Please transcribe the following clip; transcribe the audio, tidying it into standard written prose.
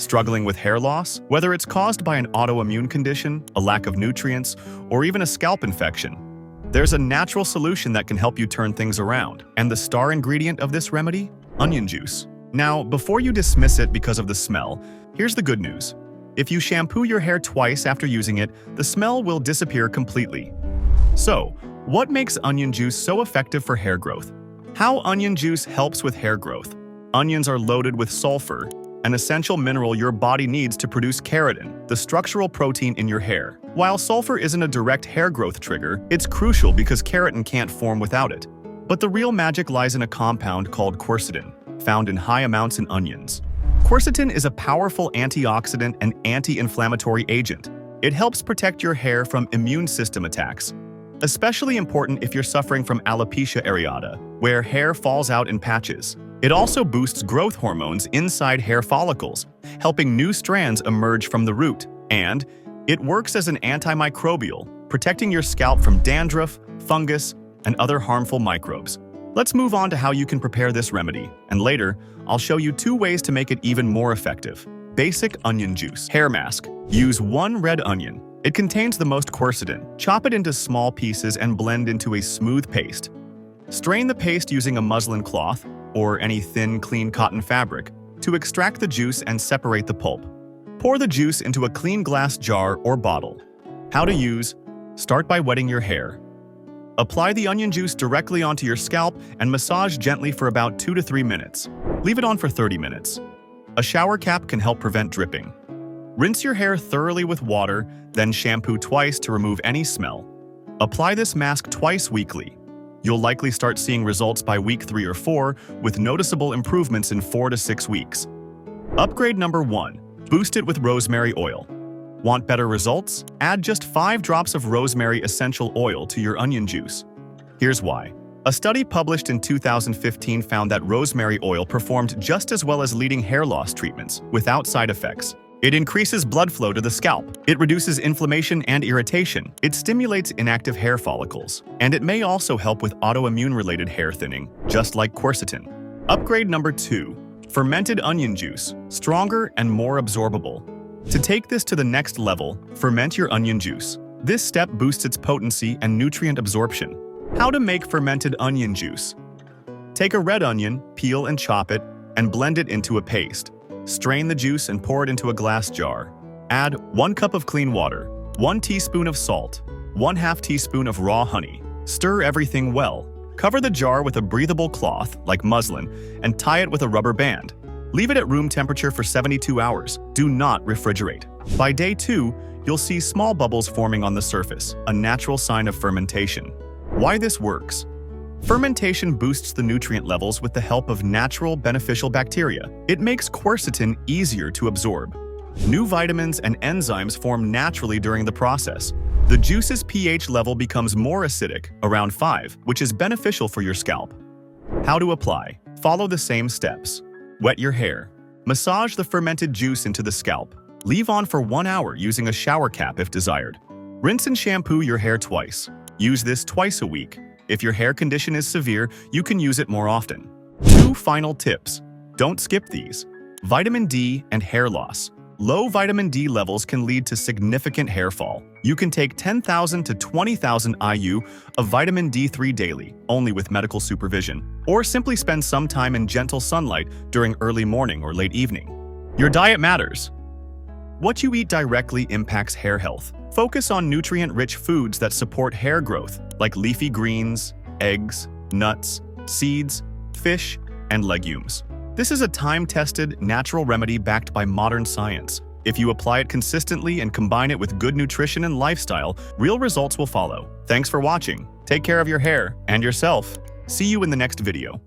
Struggling with hair loss? Whether it's caused by an autoimmune condition, a lack of nutrients, or even a scalp infection, there's a natural solution that can help you turn things around. And the star ingredient of this remedy? Onion juice. Now, before you dismiss it because of the smell, here's the good news. If you shampoo your hair twice after using it, the smell will disappear completely. So, what makes onion juice so effective for hair growth? How onion juice helps with hair growth. Onions are loaded with sulfur, an essential mineral your body needs to produce keratin, the structural protein in your hair. While sulfur isn't a direct hair growth trigger, it's crucial because keratin can't form without it. But the real magic lies in a compound called quercetin, found in high amounts in onions. Quercetin is a powerful antioxidant and anti-inflammatory agent. It helps protect your hair from immune system attacks, especially important if you're suffering from alopecia areata, where hair falls out in patches. It also boosts growth hormones inside hair follicles, helping new strands emerge from the root. And it works as an antimicrobial, protecting your scalp from dandruff, fungus, and other harmful microbes. Let's move on to how you can prepare this remedy, and later, I'll show you 2 ways to make it even more effective. Basic onion juice. Hair mask. Use 1 red onion. It contains the most quercetin. Chop it into small pieces and blend into a smooth paste. Strain the paste using a muslin cloth, or any thin, clean cotton fabric, to extract the juice and separate the pulp. Pour the juice into a clean glass jar or bottle. How to use? Start by wetting your hair. Apply the onion juice directly onto your scalp and massage gently for about 2 to 3 minutes. Leave it on for 30 minutes. A shower cap can help prevent dripping. Rinse your hair thoroughly with water, then shampoo twice to remove any smell. Apply this mask twice weekly. You'll likely start seeing results by week 3 or 4, with noticeable improvements in 4 to 6 weeks. Upgrade number 1. Boost it with rosemary oil. Want better results? Add just 5 drops of rosemary essential oil to your onion juice. Here's why. A study published in 2015 found that rosemary oil performed just as well as leading hair loss treatments, without side effects. It increases blood flow to the scalp. It reduces inflammation and irritation. It stimulates inactive hair follicles. And it may also help with autoimmune-related hair thinning, just like quercetin. Upgrade number 2. Fermented onion juice. Stronger and more absorbable. To take this to the next level, ferment your onion juice. This step boosts its potency and nutrient absorption. How to make fermented onion juice. Take a red onion, peel and chop it, and blend it into a paste. Strain the juice and pour it into a glass jar. Add 1 cup of clean water, 1 teaspoon of salt, 1/2 teaspoon of raw honey. Stir everything well. Cover the jar with a breathable cloth, like muslin, and tie it with a rubber band. Leave it at room temperature for 72 hours. Do not refrigerate. By day 2, you'll see small bubbles forming on the surface, a natural sign of fermentation. Why this works? Fermentation boosts the nutrient levels with the help of natural, beneficial bacteria. It makes quercetin easier to absorb. New vitamins and enzymes form naturally during the process. The juice's pH level becomes more acidic, around 5, which is beneficial for your scalp. How to apply? Follow the same steps. Wet your hair. Massage the fermented juice into the scalp. Leave on for 1 hour using a shower cap if desired. Rinse and shampoo your hair twice. Use this twice a week. If your hair condition is severe, you can use it more often. 2 final tips. Don't skip these. Vitamin D and hair loss. Low vitamin D levels can lead to significant hair fall. You can take 10,000 to 20,000 IU of vitamin D3 daily, only with medical supervision. Or simply spend some time in gentle sunlight during early morning or late evening. Your diet matters. What you eat directly impacts hair health. Focus on nutrient-rich foods that support hair growth, like leafy greens, eggs, nuts, seeds, fish, and legumes. This is a time-tested, natural remedy backed by modern science. If you apply it consistently and combine it with good nutrition and lifestyle, real results will follow. Thanks for watching. Take care of your hair and yourself. See you in the next video.